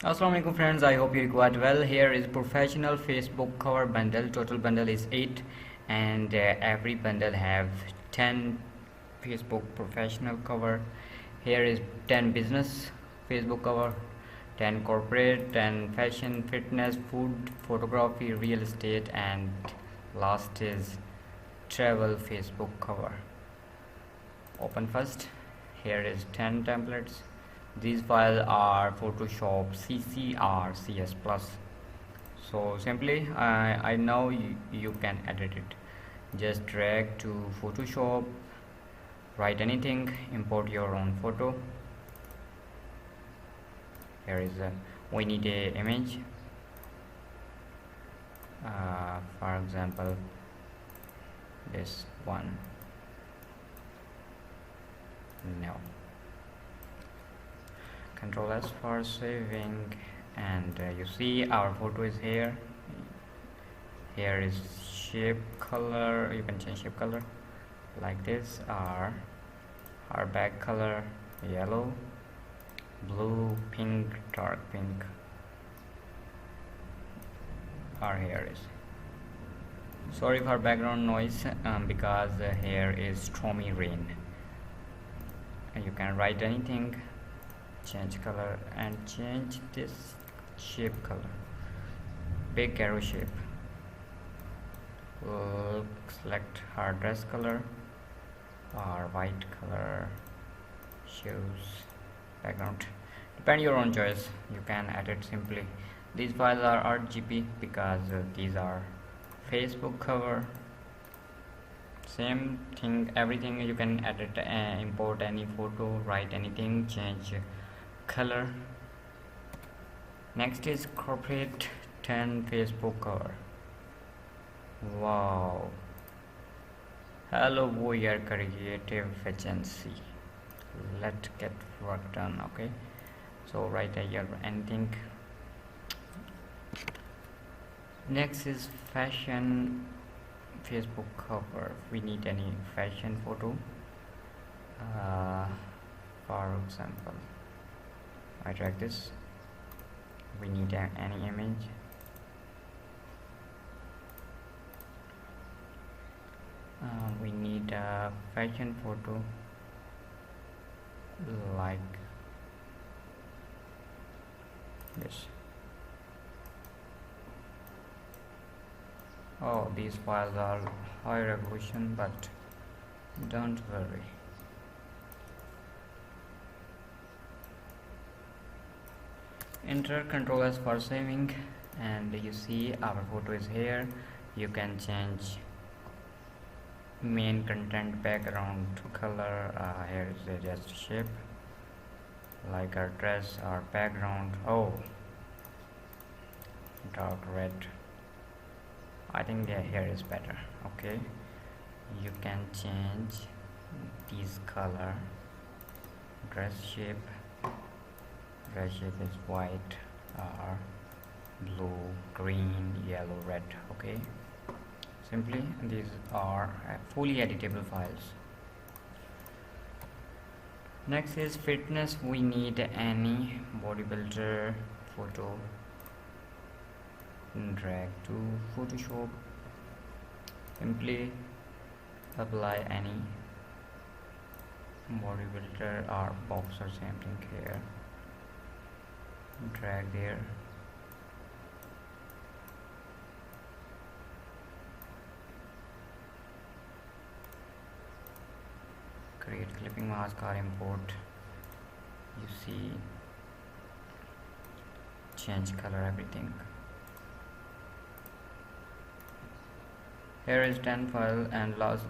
Assalamualaikum friends, I hope you're quite well. Here is professional Facebook cover bundle. Total bundle is 8 and every bundle have 10 Facebook professional cover. Here is 10 business Facebook cover, 10 corporate, 10 fashion, fitness, food, photography, real estate, and last is travel Facebook cover. Open first. Here is 10 templates. These files are Photoshop CC or CS plus. So simply I know you can edit it. Just drag to Photoshop, write anything, import your own photo. Here is we need a image, for example this one. No. Control S for saving, and you see our photo is here. Here is shape color. You can change shape color like this, or our back color yellow, blue, pink, dark pink. Our here is, sorry for background noise, because here is stormy rain. And you can write anything, change color, and change this shape color, big arrow shape. Select hard dress color or white color, shoes, background, depend your own choice. You can edit simply. These files are RGB because these are Facebook cover. Same thing, everything you can edit, import any photo, write anything, change color. Next is corporate 10 Facebook cover. Wow, hello, we are creative agency. Let's get work done. Okay, so write here anything. Next is fashion Facebook cover. We need any fashion photo, for example I drag this. We need any image. We need a fashion photo like this. Oh, these files are high resolution, but don't worry. Enter Control S for saving, and you see our photo is here. You can change main content, background color. Here is just shape like our dress or background. Oh, dark red. I think here is better. Okay, you can change these color. Dress shape, dress shape is white or blue, green, yellow, red. Okay, simply these are fully editable files. Next is fitness. We need any bodybuilder photo. Drag to Photoshop, simply apply any bodybuilder or boxer, same thing here, drag there. Create clipping mask or import. You see, change color, everything. Here is 10 file, and last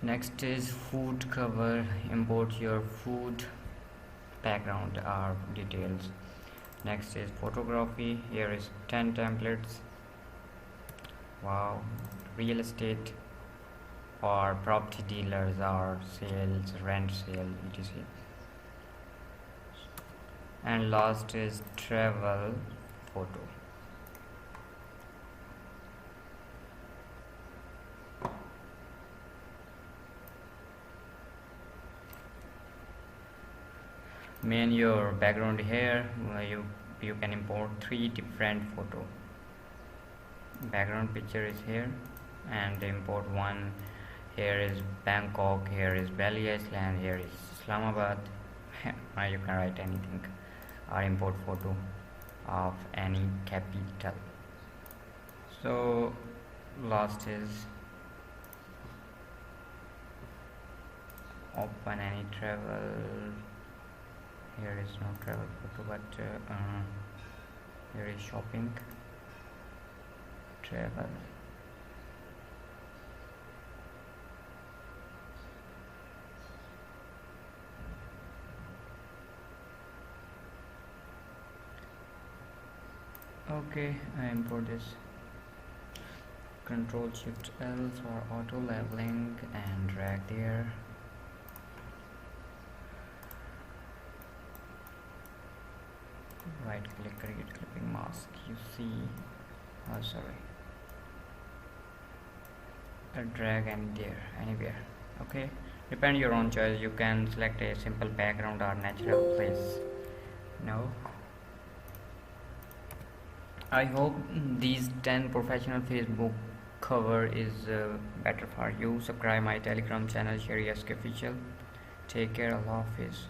next is food cover. Import your food background or details. Next is photography. Here is 10 templates. Wow, real estate or property dealers or sales, rent, sale, etc. And last is travel photo. main your background here. You can import 3 different photo. Background picture is here, and import one. Here is Bangkok, here is Bali Island, here is Islamabad. You can write anything, or import photo of any capital. So last is open any travel. Here is no travel photo, but here is shopping, travel. Okay, I import this. Control Shift L for auto leveling and drag there. Right click, create clipping mask. You see, oh sorry, drag and there anywhere. Okay, depend your own choice. You can select a simple background or natural place. No, I hope these 10 professional Facebook cover is better for you. Subscribe my Telegram channel, Sheri Official. Take care, Allah Hafiz.